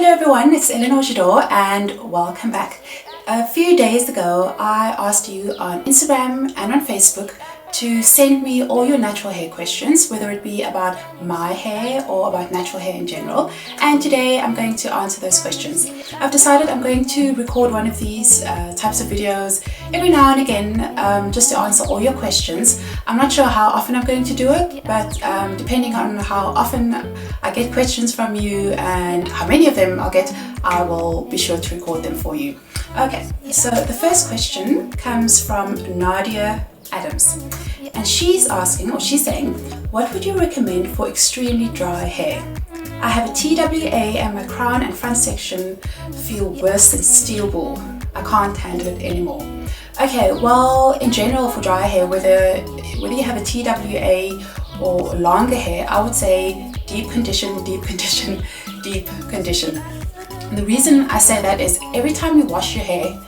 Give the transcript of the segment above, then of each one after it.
Hello everyone, it's Eleanor and welcome back. A few days ago I asked you on Instagram and on Facebook to send me all your natural hair questions, whether it be about my hair or about natural hair in general, and today I'm going to answer those questions. I've decided I'm going to record one of these types of videos every now and again just to answer all your questions. I'm not sure how often I'm going to do it, but depending on how often I get questions from you and how many of them I'll get, I will be sure to record them for you. Okay, so the first question comes from Nadia Adams, and she's saying, what would you recommend for extremely dry hair? I have a TWA and my crown and front section feel worse than steel ball. I can't handle it anymore. Okay, well, in general for dry hair, whether you have a TWA or longer hair, I would say deep condition. And the reason I say that is every time you wash your hair,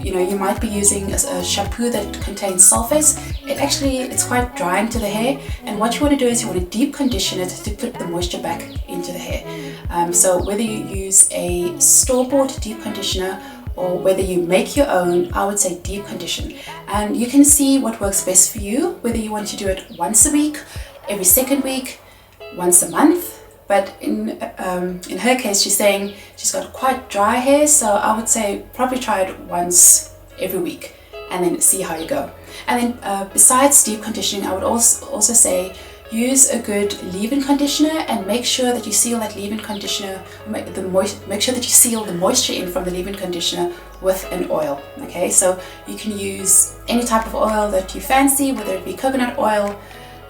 you might be using a shampoo that contains sulfates. It's quite drying to the hair, and what you want to do is you want to deep condition it to put the moisture back into the hair. So whether you use a store-bought deep conditioner or whether you make your own, I would say deep condition. And you can see what works best for you, whether you want to do it once a week, every second week, once a month. But in her case, she's saying she's got quite dry hair, so I would say probably try it once every week and then see how you go. And then besides deep conditioning, I would also say use a good leave-in conditioner and make sure that you seal that leave-in conditioner, make sure that you seal the moisture in from the leave-in conditioner with an oil. Okay, so you can use any type of oil that you fancy, whether it be coconut oil,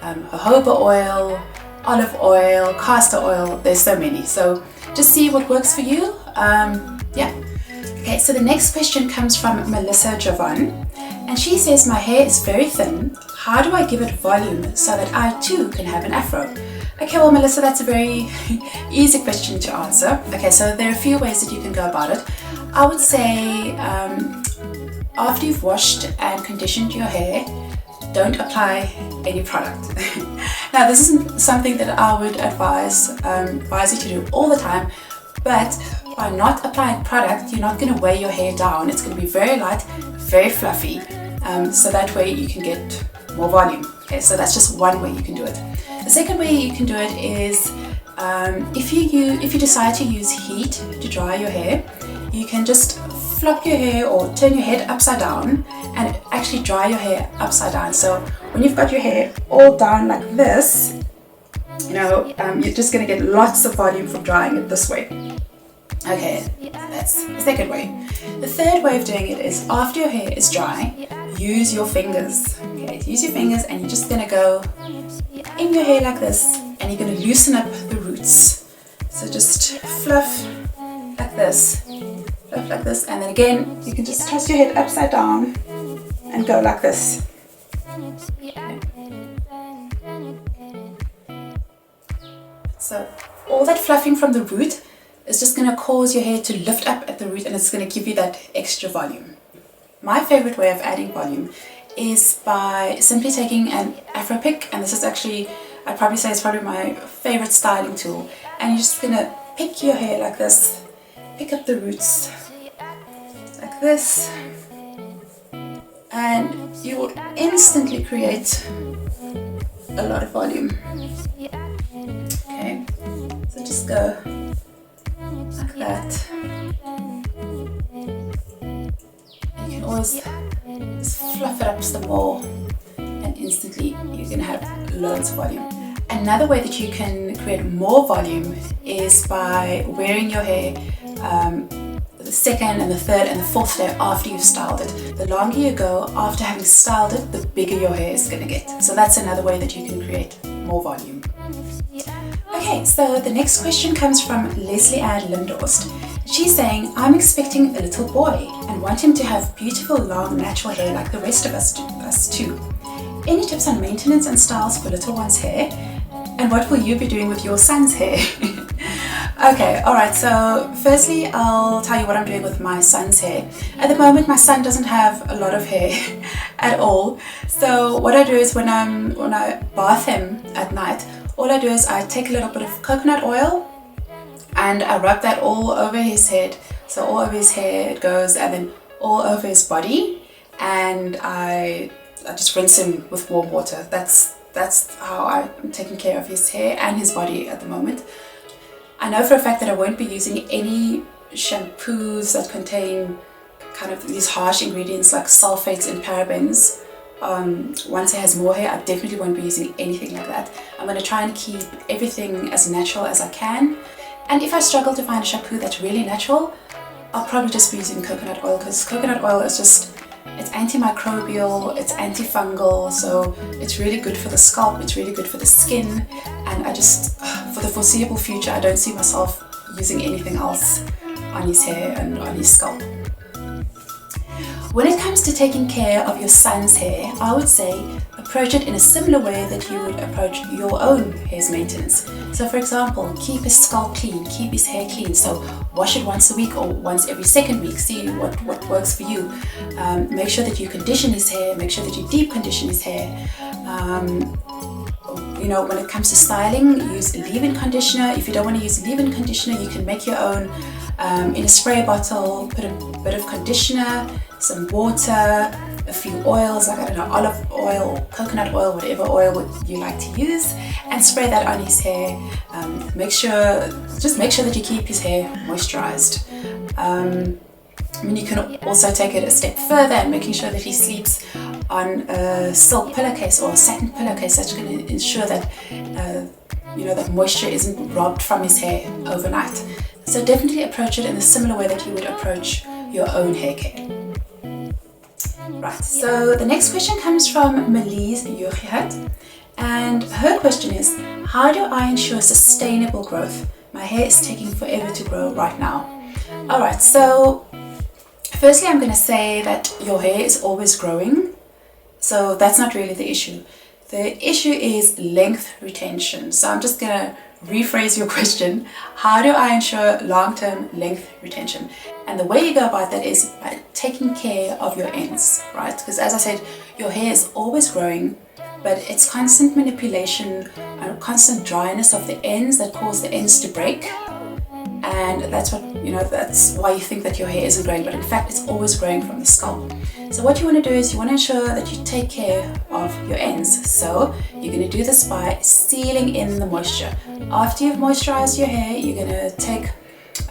jojoba oil, olive oil, castor oil. There's so many, so just see what works for you. Okay, so the next question comes from Melissa Javon, and she says, my hair is very thin. How do I give it volume so that I too can have an afro? Okay, well, Melissa, that's a very easy question to answer. Okay, so there are a few ways that you can go about it. I would say after you've washed and conditioned your hair, don't apply any product. Now, this isn't something that I would advise you to do all the time, but by not applying product, you're not going to weigh your hair down. It's going to be very light, very fluffy, so that way you can get more volume. Okay, so that's just one way you can do it. The second way you can do it is if you decide to use heat to dry your hair, you can just flop your hair or turn your head upside down and actually dry your hair upside down. So when you've got your hair all down like this, you're just going to get lots of volume from drying it this way. Okay, that's the second way. The third way of doing it is after your hair is dry, use your fingers. Okay, use your fingers, and you're just going to go in your hair like this, and you're going to loosen up the roots. So just fluff like this. Like this, and then again you can just toss your head upside down and go like this. Okay. So all that fluffing from the root is just going to cause your hair to lift up at the root, and it's going to give you that extra volume. My favorite way of adding volume is by simply taking an afro pick, and this is actually, I'd probably say it's probably my favorite styling tool, and you're just going to pick your hair like this, pick up the roots like this, and you will instantly create a lot of volume. Okay, so just go like that. And you can always just fluff it up some more, and instantly you're going to have loads of volume. Another way that you can create more volume is by wearing your hair the second and the third and the fourth day after you've styled it. The longer you go after having styled it, the bigger your hair is going to get. So that's another way that you can create more volume. Okay, so the next question comes from Leslie Ann Lindhorst. She's saying, I'm expecting a little boy and want him to have beautiful long natural hair like the rest of us too. Any tips on maintenance and styles for little one's hair? And what will you be doing with your son's hair? Okay, alright, so firstly I'll tell you what I'm doing with my son's hair. At the moment my son doesn't have a lot of hair at all. So what I do is when I bath him at night, all I do is I take a little bit of coconut oil and I rub that all over his head. So all over his hair it goes, and then all over his body, and I just rinse him with warm water. That's how I'm taking care of his hair and his body at the moment. I know for a fact that I won't be using any shampoos that contain kind of these harsh ingredients like sulfates and parabens. Once he has more hair, I definitely won't be using anything like that. I'm going to try and keep everything as natural as I can. And if I struggle to find a shampoo that's really natural, I'll probably just be using coconut oil, because coconut oil is just, it's antimicrobial, it's antifungal, so it's really good for the scalp, it's really good for the skin, and I just, for the foreseeable future, I don't see myself using anything else on his hair and on his scalp. When it comes to taking care of your son's hair, I would say approach it in a similar way that you would approach your own hair's maintenance. So for example, keep his scalp clean, keep his hair clean. So wash it once a week or once every second week. See what works for you. Make sure that you condition his hair, make sure that you deep condition his hair. You know, when it comes to styling, use leave-in conditioner. If you don't want to use leave-in conditioner, you can make your own in a spray bottle. Put a bit of conditioner, some water, a few oils, like I don't know, olive oil, coconut oil, whatever oil you like to use, and spray that on his hair. Just make sure that you keep his hair moisturized. I mean, you can also take it a step further and making sure that he sleeps on a silk pillowcase or a satin pillowcase. That's going to ensure that that moisture isn't robbed from his hair overnight. So definitely approach it in a similar way that you would approach your own hair care. Right, so the next question comes from Melise Jurgert, and her question is, how do I ensure sustainable growth? My hair is taking forever to grow right now. Alright, so firstly I'm going to say that your hair is always growing, so that's not really the issue. The issue is length retention. So I'm just going to rephrase your question. How do I ensure long-term length retention? And the way you go about that is by taking care of your ends, right? Because as I said, your hair is always growing, but it's constant manipulation and constant dryness of the ends that cause the ends to break. And that's why you think that your hair isn't growing, but in fact it's always growing from the scalp. So what you want to do is you want to ensure that you take care of your ends. So you're going to do this by sealing in the moisture. After you've moisturized your hair, you're going to take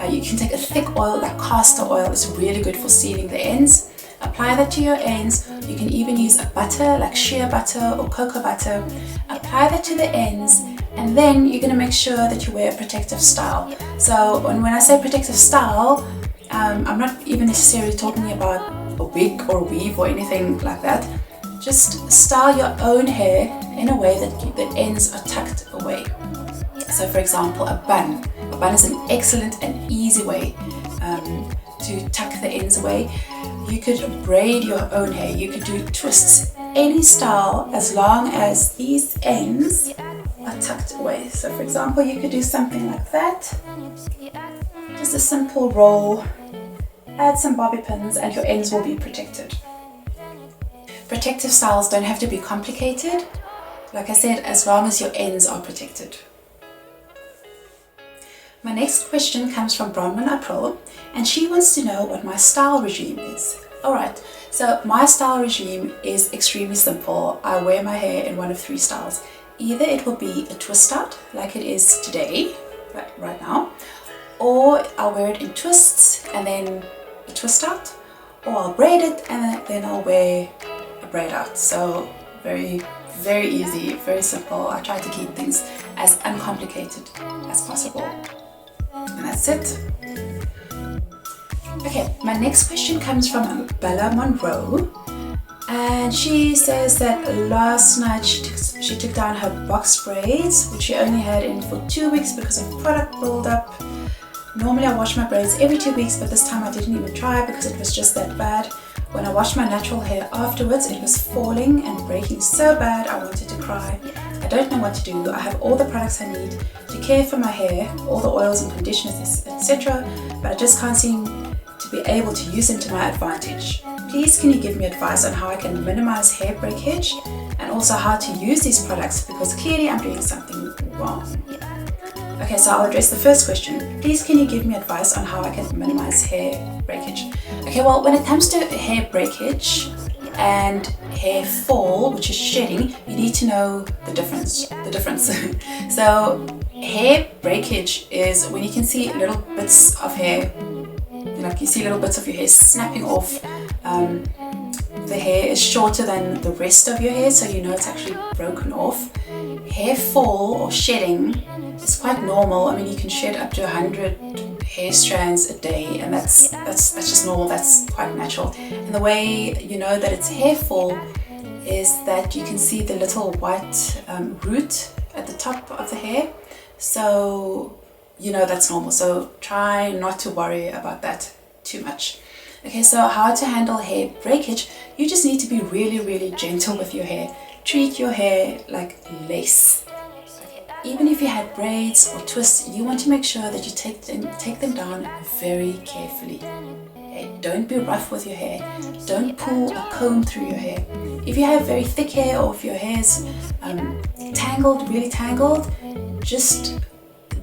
you can take a thick oil like castor oil. It's really good for sealing the ends. Apply that to your ends. You can even use a butter like shea butter or cocoa butter. Apply that to the ends, and then you're going to make sure that you wear a protective style. So when I say protective style, I'm not even necessarily talking about a wig or a weave or anything like that. Just style your own hair in a way that the ends are tucked away. So for example, a bun. A bun is an excellent and easy way to tuck the ends away. You could braid your own hair, you could do twists, any style, as long as these ends are tucked away. So for example, you could do something like that. Just a simple roll, add some bobby pins, and your ends will be protected. Protective styles don't have to be complicated. Like I said, as long as your ends are protected. My next question comes from Bronwyn April, and she wants to know what my style regime is. Alright, so my style regime is extremely simple. I wear my hair in one of three styles. Either it will be a twist out, like it is today, right now, or I'll wear it in twists and then a twist out, or I'll braid it and then I'll wear a braid out. So very, very easy, very simple. I try to keep things as uncomplicated as possible. And that's it. Okay, my next question comes from Bella Monroe, and she says that last night she took down her box braids, which she only had in for 2 weeks because of product buildup. Normally I wash my braids every 2 weeks, but this time I didn't even try because it was just that bad. When I washed my natural hair afterwards, it was falling and breaking so bad I wanted to cry. I don't know what to do. I have all the products I need to care for my hair, all the oils and conditioners, etc., but I just can't seem to be able to use them to my advantage. Please can you give me advice on how I can minimize hair breakage and also how to use these products, because clearly I'm doing something wrong. Okay, so I'll address the first question. Please can you give me advice on how I can minimize hair breakage? Okay, well, when it comes to hair breakage and hair fall, which is shedding, you need to know the difference. So hair breakage is when you can see little bits of hair, like you see little bits of your hair snapping off. The hair is shorter than the rest of your hair, so you know it's actually broken off. Hair fall or shedding is quite normal. I mean, you can shed up to 100 hair strands a day, and that's just normal. That's quite natural. And the way you know that it's hair fall is that you can see the little white root at the top of the hair. So you know that's normal. So try not to worry about that too much. Okay, so how to handle hair breakage? You just need to be really, really gentle with your hair. Treat your hair like lace. Even if you had braids or twists, you want to make sure that you take them down very carefully. Okay? Don't be rough with your hair. Don't pull a comb through your hair. If you have very thick hair, or if your hair is tangled, really tangled, just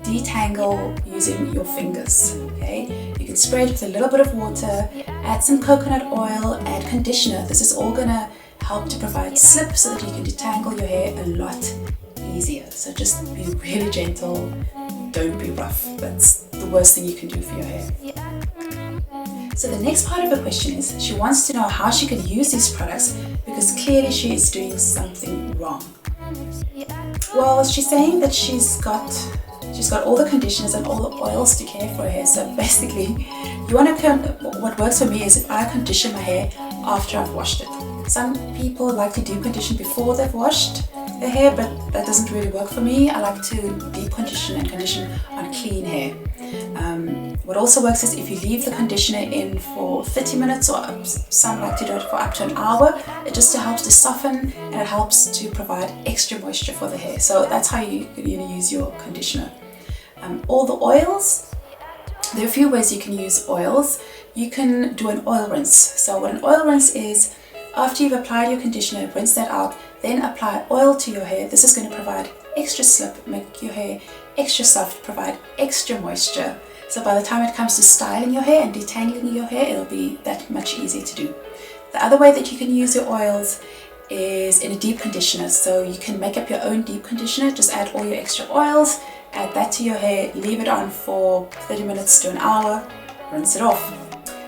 detangle using your fingers. Okay, you can spray it with a little bit of water, add some coconut oil, add conditioner. This is all gonna help to provide slip so that you can detangle your hair a lot easier. So just be really gentle, don't be rough. That's the worst thing you can do for your hair. So the next part of her question is, she wants to know how she can use these products because clearly she is doing something wrong. Well, she's saying that she's got all the conditioners and all the oils to care for her hair. So basically, what works for me is if I condition my hair after I've washed it. Some people like to deep condition before they've washed their hair, but that doesn't really work for me. I like to deep condition and condition on clean hair. What also works is if you leave the conditioner in for 30 minutes, or some like to do it for up to an hour, it just helps to soften and it helps to provide extra moisture for the hair. So that's how you use your conditioner. All the oils, there are a few ways you can use oils. You can do an oil rinse. So what an oil rinse is, after you've applied your conditioner, rinse that out, then apply oil to your hair. This is going to provide extra slip, make your hair extra soft, provide extra moisture. So by the time it comes to styling your hair and detangling your hair, it'll be that much easier to do. The other way that you can use your oils is in a deep conditioner. So you can make up your own deep conditioner, just add all your extra oils, add that to your hair, leave it on for 30 minutes to an hour, rinse it off.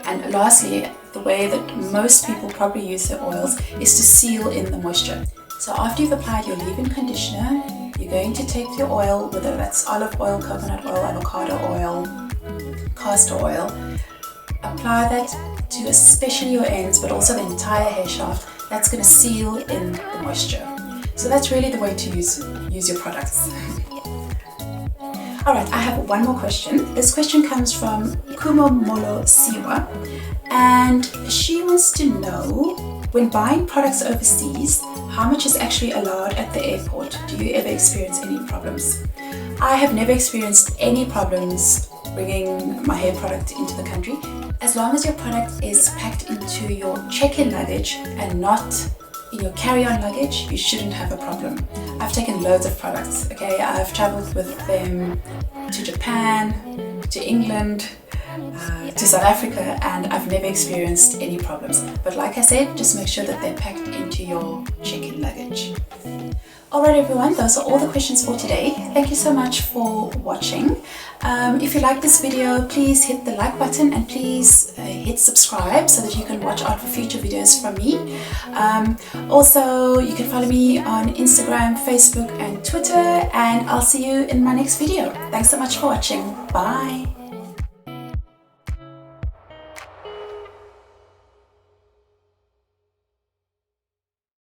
And lastly, the way that most people probably use their oils is to seal in the moisture. So after you've applied your leave-in conditioner, you're going to take your oil, whether that's olive oil, coconut oil, avocado oil, castor oil, apply that to especially your ends, but also the entire hair shaft. That's going to seal in the moisture. So that's really the way to use your products. Alright, I have one more question. This question comes from Kumomolo Siwa, and she wants to know, when buying products overseas, how much is actually allowed at the airport? Do you ever experience any problems? I have never experienced any problems bringing my hair product into the country. As long as your product is packed into your check-in luggage and not in your carry-on luggage, you shouldn't have a problem. I've taken loads of products, okay? I've traveled with them to Japan, to England, to South Africa, and I've never experienced any problems. But like I said, just make sure that they're packed into your check-in luggage. Alright everyone, those are all the questions for today. Thank you so much for watching. If you like this video, please hit the like button and please hit subscribe so that you can watch out for future videos from me. Also, you can follow me on Instagram, Facebook and Twitter, and I'll see you in my next video. Thanks so much for watching. Bye!